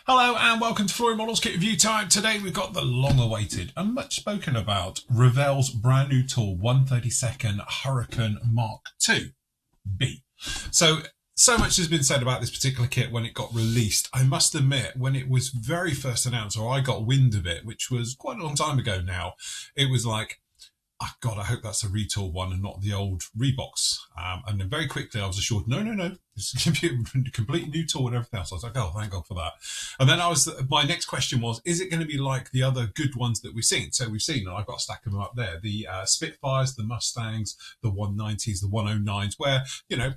Hello and welcome to Flooring Models Kit Review time. Today we've got the long-awaited and much spoken about Revell's brand new tool 1/32 Hurricane Mark II B. So much has been said about this particular kit when it got released. I must admit, when it was very first announced, or I got wind of it, which was quite a long time ago now, it was like, oh God, I hope that's a retool one and not the old Reeboks. And then very quickly I was assured, no, this is going to be a complete new tool and everything else. I was like, oh, thank God for that. And then my next question was, is it going to be like the other good ones that we've seen? So we've seen, and I've got a stack of them up there, the Spitfires, the Mustangs, the 190s, the 109s, where,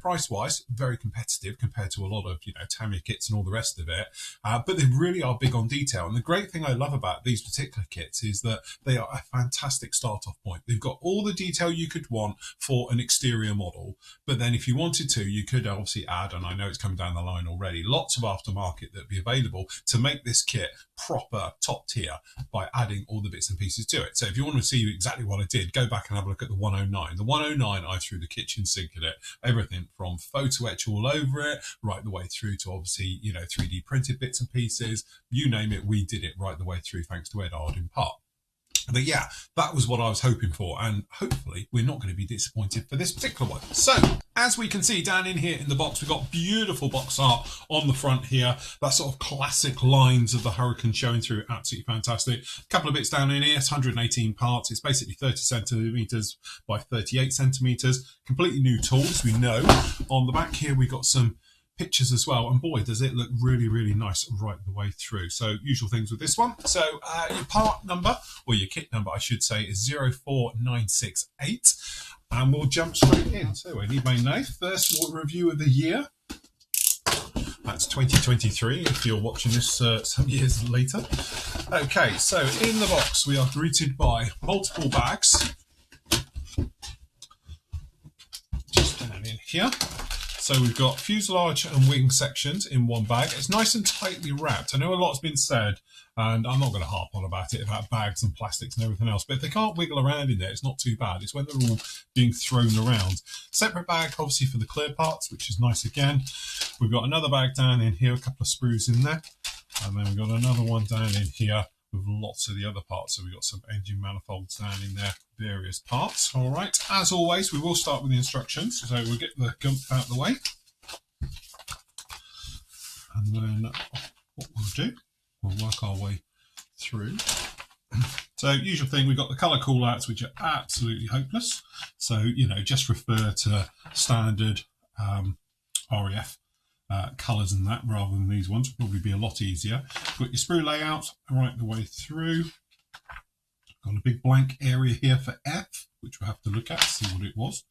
price-wise, very competitive compared to a lot of, Tamiya kits and all the rest of it. But they really are big on detail. And the great thing I love about these particular kits is that they are a fantastic start-off point. They've got all the detail you could want for an exterior model, but then if you wanted to, you could obviously add, and I know it's coming down the line already, lots of aftermarket that'd be available to make this kit proper top tier by adding all the bits and pieces to it. So if you want to see exactly what I did, go back and have a look at the 109. The 109, I threw the kitchen sink at it. Everything from photo etch all over it, right the way through to obviously, 3D printed bits and pieces. You name it, we did it right the way through, thanks to Ed Hard in part. But yeah, that was what I was hoping for, and hopefully we're not going to be disappointed for this particular one. So, as we can see down in here in the box, we've got beautiful box art on the front here. That sort of classic lines of the Hurricane showing through, absolutely fantastic. A couple of bits down in here, it's 118 parts. It's basically 30 centimeters by 38 centimeters. Completely new tools, we know. On the back here, we've got some pictures as well, and boy does it look really nice right the way through. So usual things with this one. So your part number, or your kit number I should say, is 04968, and we'll jump straight in. So I need my knife. First review of the year, that's 2023 if you're watching this some years later. Okay, so in the box we are greeted by multiple bags just down in here. So we've got fuselage and wing sections in one bag. It's nice and tightly wrapped. I know a lot's been said, and I'm not going to harp on about it, about bags and plastics and everything else, but if they can't wiggle around in there, it's not too bad. It's when they're all being thrown around. Separate bag, obviously, for the clear parts, which is nice again. We've got another bag down in here, a couple of sprues in there. And then we've got another one down in here with lots of the other parts. So we've got some engine manifolds down in there, various parts. All right, as always, we will start with the instructions. So we'll get the gump out of the way. And then what we'll do, we'll work our way through. So usual thing, we've got the colour call-outs, which are absolutely hopeless. So, just refer to standard REF colours and that rather than these ones. Will probably be a lot easier. Got your sprue layout right the way through. Got a big blank area here for F, which we'll have to look at, see what it was.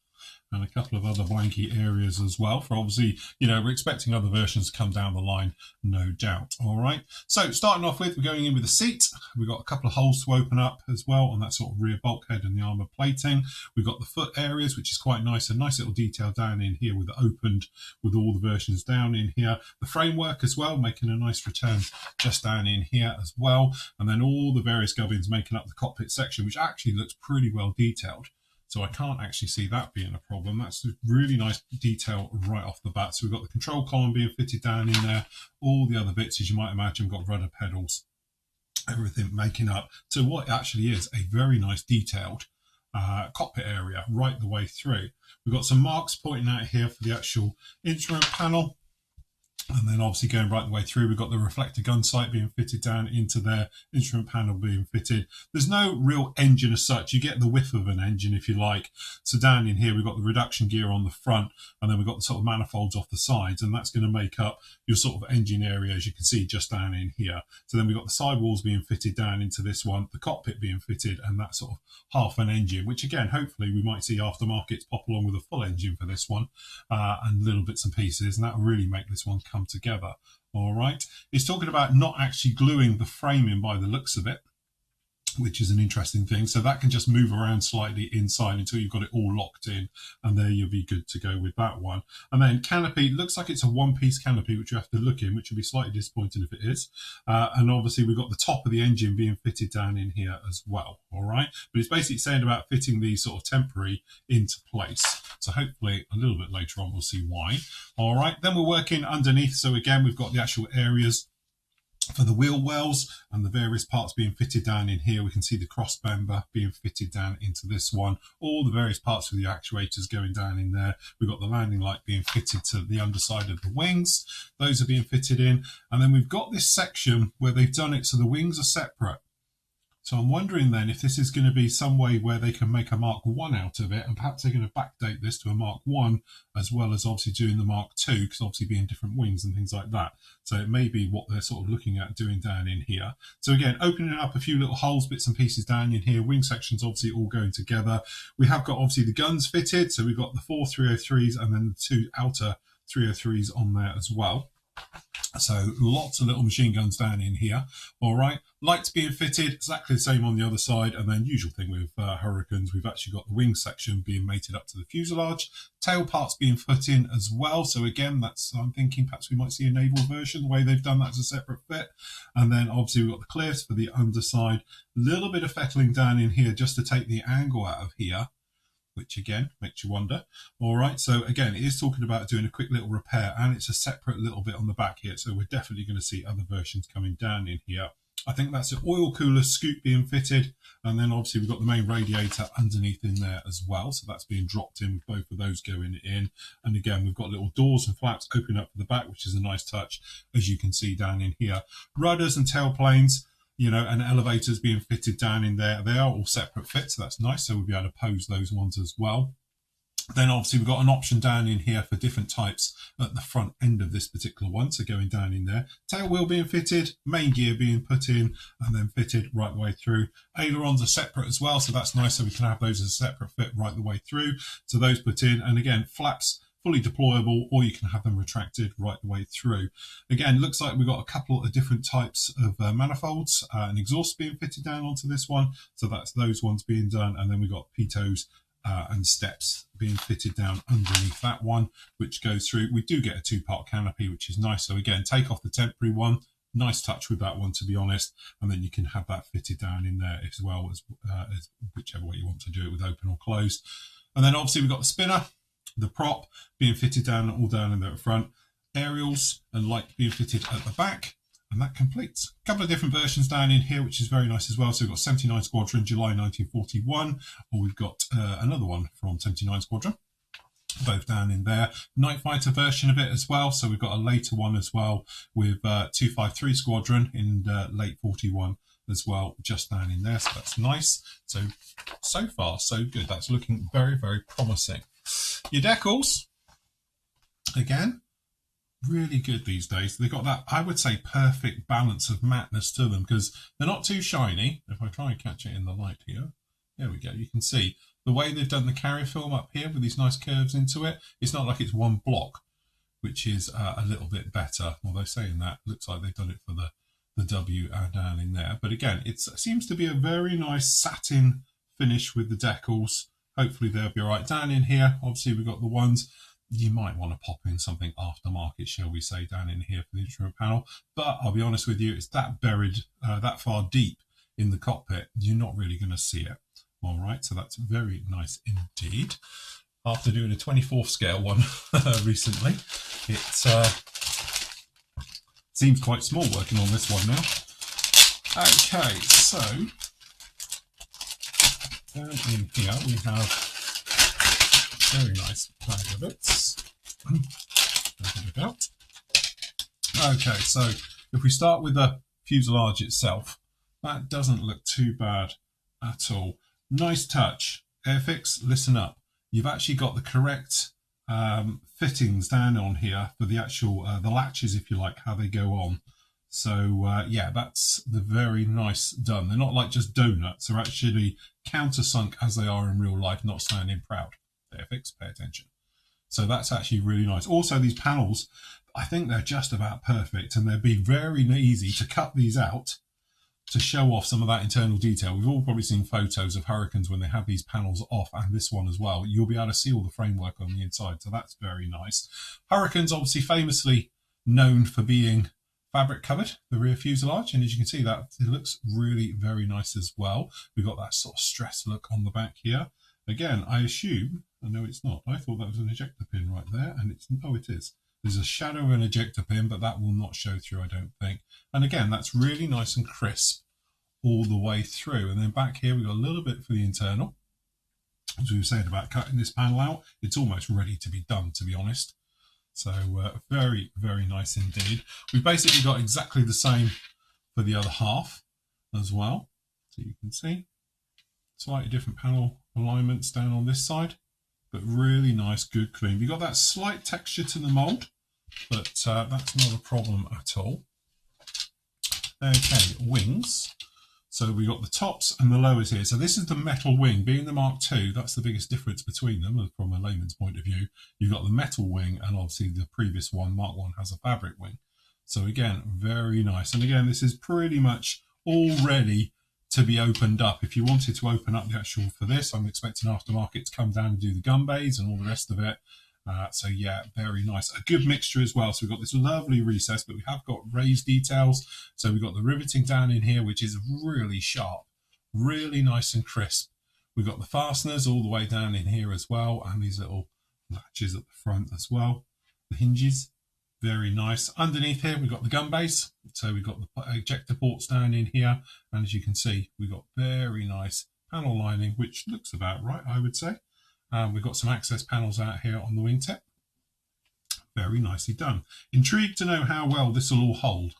And a couple of other blanky areas as well for obviously, we're expecting other versions to come down the line, no doubt. All right. So starting off with, we're going in with the seat. We've got a couple of holes to open up as well on that sort of rear bulkhead and the armour plating. We've got the foot areas, which is quite nice. A nice little detail down in here with it opened with all the versions down in here. The framework as well, making a nice return just down in here as well. And then all the various gubbins making up the cockpit section, which actually looks pretty well detailed. So I can't actually see that being a problem. That's a really nice detail right off the bat. So we've got the control column being fitted down in there. All the other bits, as you might imagine, got rudder pedals, everything making up to what actually is a very nice detailed cockpit area right the way through. We've got some marks pointing out here for the actual instrument panel. And then obviously going right the way through, we've got the reflector gun sight being fitted down into there, instrument panel being fitted. There's no real engine as such. You get the whiff of an engine if you like. So down in here, we've got the reduction gear on the front, and then we've got the sort of manifolds off the sides, and that's going to make up your sort of engine area, as you can see just down in here. So then we've got the sidewalls being fitted down into this one, the cockpit being fitted, and that sort of half an engine, which again, hopefully we might see aftermarkets pop along with a full engine for this one, and little bits and pieces, and that will really make this one come together. All right, it's talking about not actually gluing the frame in by the looks of it, which is an interesting thing. So that can just move around slightly inside until you've got it all locked in, and there you'll be good to go with that one. And then canopy, looks like it's a one-piece canopy, which you have to look in, which will be slightly disappointing if it is. And obviously we've got the top of the engine being fitted down in here as well. All right, but it's basically saying about fitting these sort of temporary into place. So hopefully a little bit later on we'll see why. All right, then we're working underneath. So again, we've got the actual areas For the wheel wells and the various parts being fitted down in here, we can see the cross member being fitted down into this one. All the various parts of the actuators going down in there. We've got the landing light being fitted to the underside of the wings. Those are being fitted in. And then we've got this section where they've done it so the wings are separate. So I'm wondering then if this is going to be some way where they can make a Mark 1 out of it, and perhaps they're going to backdate this to a Mark 1 as well as obviously doing the Mark 2, because obviously being different wings and things like that. So it may be what they're sort of looking at doing down in here. So again, opening up a few little holes, bits and pieces down in here. Wing sections obviously all going together. We have got obviously the guns fitted. So we've got the 4 303s and then the 2 outer 303s on there as well. So lots of little machine guns down in here. All right, lights being fitted, exactly the same on the other side. And then usual thing with Hurricanes, we've actually got the wing section being mated up to the fuselage. Tail parts being put in as well. So again, that's, I'm thinking perhaps we might see a naval version, the way they've done that as a separate fit. And then obviously we've got the cliffs for the underside. Little bit of fettling down in here just to take the angle out of here, which again makes you wonder. All right, so again, it is talking about doing a quick little repair, and it's a separate little bit on the back here. So we're definitely going to see other versions coming down in here. I think that's an oil cooler scoop being fitted, and then obviously we've got the main radiator underneath in there as well. So that's being dropped in with both of those going in. And again, we've got little doors and flaps opening up for the back, which is a nice touch, as you can see down in here. Rudders and tailplanes, you know, and elevators being fitted down in there. They are all separate fits, so that's nice. So we'll be able to pose those ones as well. Then obviously we've got an option down in here for different types at the front end of this particular one. So going down in there, tail wheel being fitted, main gear being put in and then fitted right the way through. Ailerons are separate as well, so that's nice. So we can have those as a separate fit right the way through. So those put in, and again, flaps fully deployable, or you can have them retracted right the way through. Again, looks like we've got a couple of different types of manifolds and exhaust being fitted down onto this one. So that's those ones being done. And then we've got pitos and steps being fitted down underneath that one, which goes through. We do get a 2-part canopy, which is nice. So again, take off the temporary one. Nice touch with that one, to be honest. And then you can have that fitted down in there as well, as whichever way you want to do it, with open or closed. And then obviously we've got the spinner, the prop being fitted down, all down in there at the front, aerials and light being fitted at the back, and that completes. A couple of different versions down in here, which is very nice as well. So we've got 79 Squadron, July 1941, or we've got another one from 79 Squadron, both down in there. Night Fighter version of it as well. So we've got a later one as well with 253 Squadron in late 41 as well, just down in there. So that's nice. So far, so good. That's looking very, very promising. Your decals, again, really good these days. They've got that, I would say, perfect balance of matteness to them, because they're not too shiny. If I try and catch it in the light here, there we go. You can see the way they've done the carrier film up here with these nice curves into it. It's not like it's one block, which is a little bit better. Although saying that, looks like they've done it for the W down in there. But again, it seems to be a very nice satin finish with the decals. Hopefully they'll be all right. Down in here, obviously we've got the ones you might want to pop in something aftermarket, shall we say, down in here for the instrument panel. But I'll be honest with you, it's that buried, that far deep in the cockpit, you're not really going to see it. All right, so that's very nice indeed. After doing a 24th scale one recently, it seems quite small working on this one now. Okay, so down in here we have very nice bag of bits. Okay, so if we start with the fuselage itself, that doesn't look too bad at all. Nice touch. Airfix, listen up. You've actually got the correct fittings down on here for the actual, the latches, if you like, how they go on. So yeah, that's the very nice done. They're not like just donuts. They're actually countersunk as they are in real life, not standing proud. Airfix, pay attention. So that's actually really nice. Also, these panels, I think they're just about perfect, and they'd be very easy to cut these out to show off some of that internal detail. We've all probably seen photos of Hurricanes when they have these panels off, and this one as well. You'll be able to see all the framework on the inside, so that's very nice. Hurricanes obviously famously known for being fabric covered, the rear fuselage, and as you can see, that it looks really very nice as well. We've got that sort of stress look on the back here. Again, I assume, no, it's not. I thought that was an ejector pin right there, and it's, oh, it is. There's a shadow of an ejector pin, but that will not show through, I don't think. And again, that's really nice and crisp all the way through. And then back here, we've got a little bit for the internal. As we were saying about cutting this panel out, it's almost ready to be done, to be honest. So very, very nice indeed. We've basically got exactly the same for the other half as well. So you can see slightly different panel alignments down on this side, but really nice, good, clean. We've got that slight texture to the mould, but that's not a problem at all. Okay, wings. So we got the tops and the lowers here. So this is the metal wing. Being the Mark II, that's the biggest difference between them from a layman's point of view. You've got the metal wing, and obviously the previous one, Mark I, has a fabric wing. So again, very nice. And again, this is pretty much all ready to be opened up. If you wanted to open up the actual for this, I'm expecting aftermarket to come down and do the gun bays and all the rest of it. So yeah, very nice. A good mixture as well. So we've got this lovely recess, but we have got raised details. So we've got the riveting down in here, which is really sharp, really nice and crisp. We've got the fasteners all the way down in here as well, and these little latches at the front as well. The hinges, very nice. Underneath here, we've got the gun base. So we've got the ejector ports down in here. And as you can see, we've got very nice panel lining, which looks about right, I would say. We've got some access panels out here on the wingtip. Very nicely done. Intrigued to know how well this will all hold.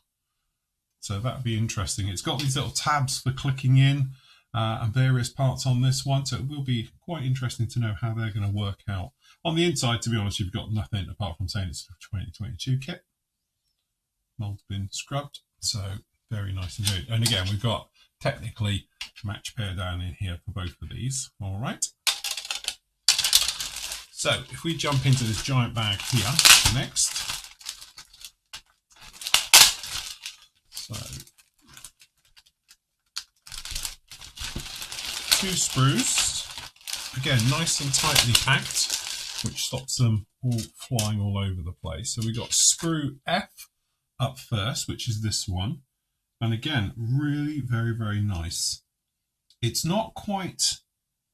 So that'd be interesting. It's got these little tabs for clicking in and various parts on this one. So it will be quite interesting to know how they're going to work out. On the inside, to be honest, you've got nothing apart from saying it's a 2022 kit. Mold's been scrubbed. So very nice indeed. And again, we've got technically match pair down in here for both of these. All right. So if we jump into this giant bag here next, so 2 sprues, again nice and tightly packed, which stops them all flying all over the place. So we've got Sprue F up first, which is this one, and again really very, very nice. It's not quite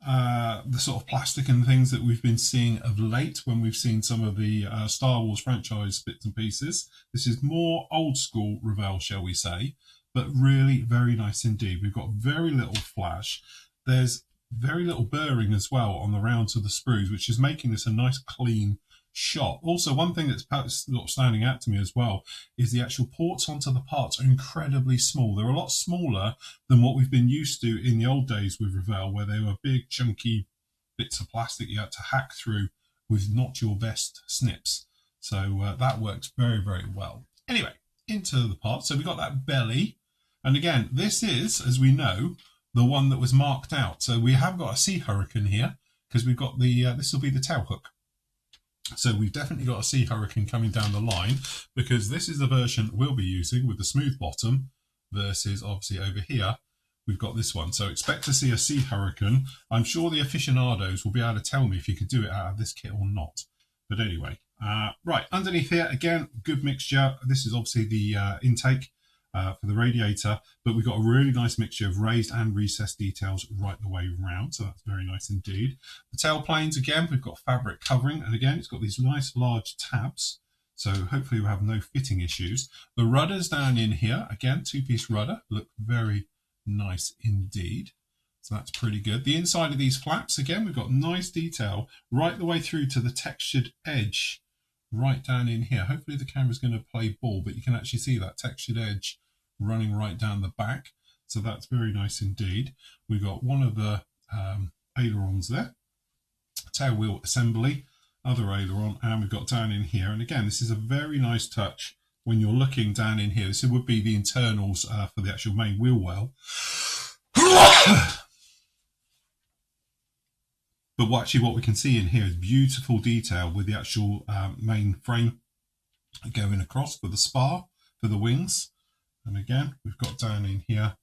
the sort of plastic and things that we've been seeing of late when we've seen some of the Star Wars franchise bits and pieces. This is more old school Revell, shall we say, but really very nice indeed. We've got very little flash. There's very little burring as well on the rounds of the sprues, which is making this a nice clean shot. Also, one thing that's perhaps sort of standing out to me as well is the actual ports onto the parts are incredibly small. They're a lot smaller than what we've been used to in the old days with Revell, where they were big chunky bits of plastic you had to hack through with not your best snips. So that works very, very well. Anyway, into the parts. So we've got that belly, and again this is, as we know, the one that was marked out. So we have got a Sea Hurricane here because we've got the this will be the tail hook. So we've definitely got a Sea Hurricane coming down the line, because this is the version we'll be using with the smooth bottom versus obviously over here we've got this one. So expect to see a Sea Hurricane. I'm sure the aficionados will be able to tell me if you can do it out of this kit or not. But anyway, right, underneath here, again, good mixture. This is obviously the intake for the radiator, but we've got a really nice mixture of raised and recessed details right the way around, so that's very nice indeed. The tail planes, again, we've got fabric covering, and again, it's got these nice large tabs, so hopefully we'll have no fitting issues. The rudders down in here, again, 2-piece rudder, look very nice indeed. So that's pretty good. The inside of these flaps, again, we've got nice detail right the way through to the textured edge right down in here. Hopefully the camera's going to play ball, but you can actually see that textured edge running right down the back. So that's very nice indeed. We've got one of the ailerons there, tail wheel assembly, other aileron, and we've got down in here. And again, this is a very nice touch when you're looking down in here. This would be the internals for the actual main wheel well. But what we can see in here is beautiful detail with the actual main frame going across for the spar, for the wings. And again, we've got down in here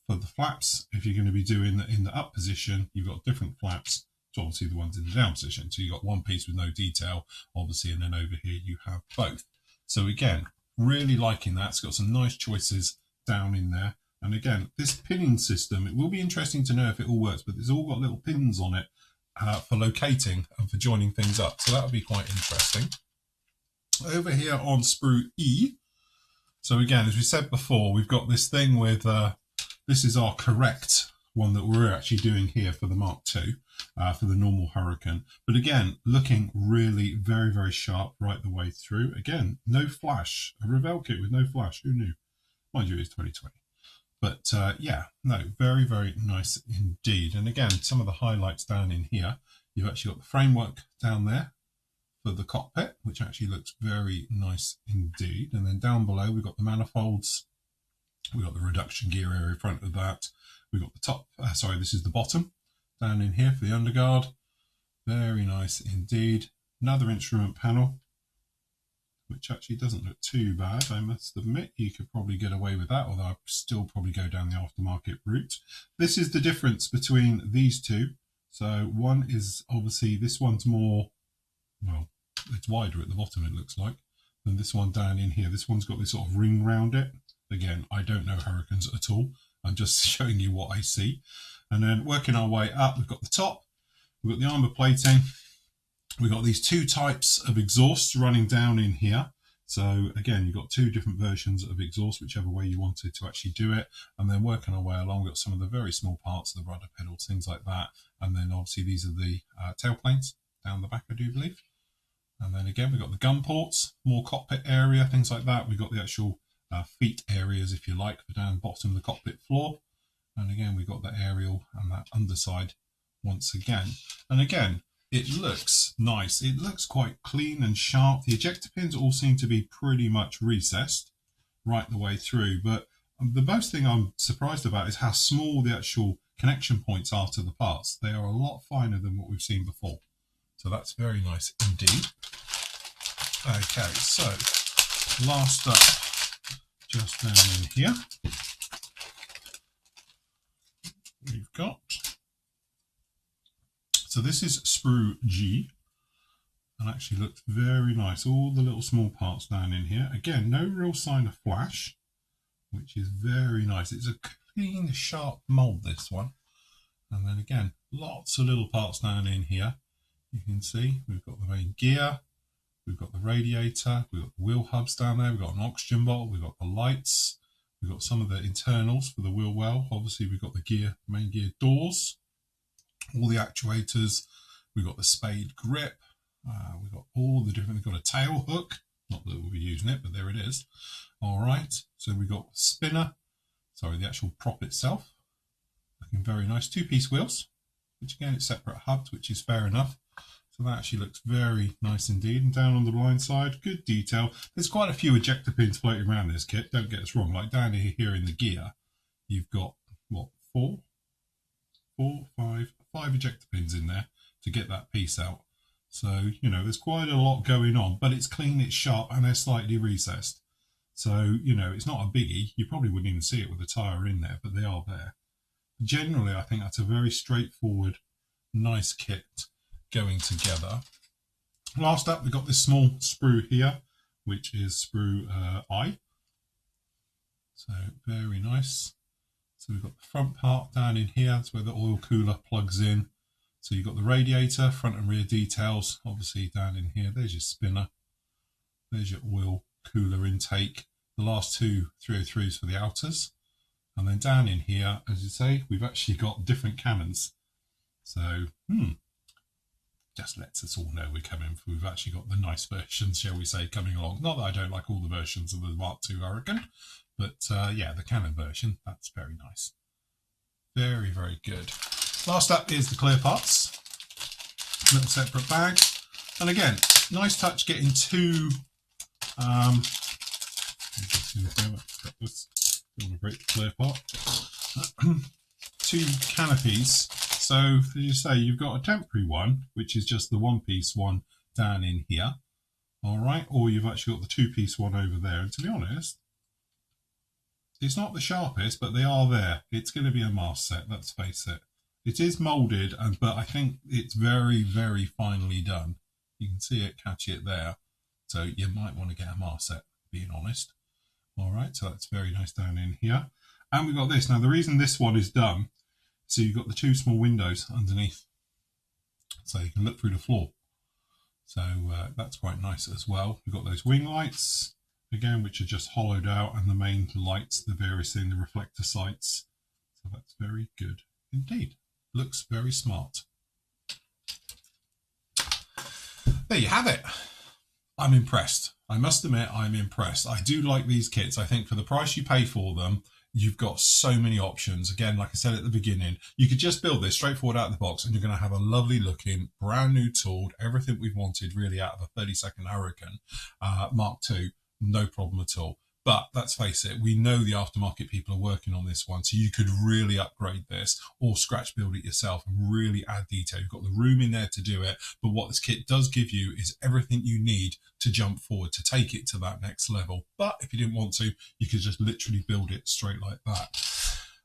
for the flaps. If you're going to be doing in the up position, you've got different flaps to obviously the ones in the down position. So you've got one piece with no detail, obviously, and then over here you have both. So again, really liking that. It's got some nice choices down in there. And again, this pinning system, it will be interesting to know if it all works, but it's all got little pins on it for locating and for joining things up. So that'll be quite interesting. Over here on Sprue E, so again, as we said before, we've got this thing with, this is our correct one that we're actually doing here for the Mark II, for the normal Hurricane. But again, looking really very, very sharp right the way through. Again, no flash, a Revell kit with no flash, who knew? Mind you, it's 2020. But yeah, no, very, very nice indeed. And again, some of the highlights down in here, you've actually got the framework down there for the cockpit, which actually looks very nice indeed. And then down below, we've got the manifolds. We've got the reduction gear area in front of that. We've got the top, sorry, this is the bottom down in here for the underguard. Very nice indeed. Another instrument panel, which actually doesn't look too bad, I must admit. You could probably get away with that, although I'd still probably go down the aftermarket route. This is the difference between these two. So one is obviously, this one's more, well, it's wider at the bottom, it looks like, than this one down in here. This one's got this sort of ring round it. Again, I don't know Hurricanes at all. I'm just showing you what I see. And then working our way up, we've got the top, we've got the armour plating, we've got these two types of exhausts running down in here. So again, you've got two different versions of exhaust, whichever way you wanted to actually do it. And then working our way along, we've got some of the very small parts of the rudder pedals, things like that. And then obviously these are the tail planes down the back, I do believe. And then again, we've got the gun ports, more cockpit area, things like that. We've got the actual feet areas, if you like, for down the bottom of the cockpit floor. And again, we've got the aerial and that underside once again. And again, it looks nice. It looks quite clean and sharp. The ejector pins all seem to be pretty much recessed right the way through. But the most thing I'm surprised about is how small the actual connection points are to the parts. They are a lot finer than what we've seen before. So that's very nice indeed. Okay, so last up, just down in here, we've got, so this is Sprue G, and actually looks very nice. All the little small parts down in here. Again, no real sign of flash, which is very nice. It's a clean, sharp mold, this one. And then again, lots of little parts down in here. You can see we've got the main gear, we've got the radiator, we've got the wheel hubs down there, we've got an oxygen bottle, we've got the lights, we've got some of the internals for the wheel well. Obviously, we've got the gear, main gear doors, all the actuators, we've got the spade grip, we've got all the different, we've got a tail hook, not that we'll be using it, but there it is. All right, so we've got spinner, sorry, the actual prop itself, looking very nice. Two-piece wheels, which again, it's separate hubs, which is fair enough. So that actually looks very nice indeed. And down on the blind side, good detail. There's quite a few ejector pins floating around this kit, don't get us wrong. Like down here in the gear, you've got, what, five ejector pins in there to get that piece out. So, you know, there's quite a lot going on, but it's clean, it's sharp, and they're slightly recessed. So, you know, it's not a biggie. You probably wouldn't even see it with the tyre in there, but they are there. Generally, I think that's a very straightforward, nice kit going together. Last up, we've got this small sprue here, which is Sprue I. So very nice. So we've got the front part down in here. That's where the oil cooler plugs in. So you've got the radiator, front and rear details, obviously down in here. There's your spinner. There's your oil cooler intake. The last two 303s for the outers. And then down in here, as you say, we've actually got different cannons. So, just lets us all know we're coming. We've actually got the nice versions, shall we say, coming along. Not that I don't like all the versions of the Mark II Hurricane, but yeah, the cannon version, that's very nice. Very, very good. Last up is the clear parts. Little separate bag. And again, nice touch getting two, don't want to break the clear part. Two canopies. So, as you say, you've got a temporary one, which is just the one-piece one down in here. All right, or you've actually got the two-piece one over there. And to be honest, it's not the sharpest, but they are there. It's going to be a mast set, let's face it. It is moulded, but I think it's very, very finely done. You can see it, catch it there. So you might want to get a mast set, being honest. All right, so that's very nice down in here. And we've got this. Now, the reason this one is done, so you've got the two small windows underneath. So you can look through the floor. So that's quite nice as well. We've got those wing lights, again, which are just hollowed out, and the main lights, the various thing, the reflector sights. So that's very good indeed. Looks very smart. There you have it. I'm impressed. I must admit, I'm impressed. I do like these kits. I think for the price you pay for them, you've got so many options. Again, like I said at the beginning, you could just build this straightforward out of the box and you're going to have a lovely looking, brand new tooled, everything we've wanted really out of a 30-second Hurricane Mark II. No problem at all. But let's face it, we know the aftermarket people are working on this one, so you could really upgrade this or scratch build it yourself and really add detail. You've got the room in there to do it, but what this kit does give you is everything you need to jump forward, to take it to that next level. But if you didn't want to, you could just literally build it straight like that.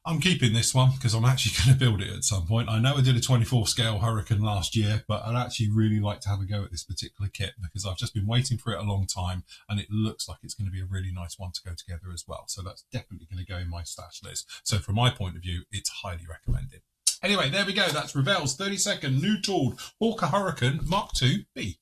I'm keeping this one because I'm actually going to build it at some point. I know I did a 24 scale Hurricane last year, but I'd actually really like to have a go at this particular kit because I've just been waiting for it a long time and it looks like it's going to be a really nice one to go together as well. So that's definitely going to go in my stash list. So from my point of view, it's highly recommended. Anyway, there we go. That's Revell's 30-second new tooled Hawker Hurricane Mark II B.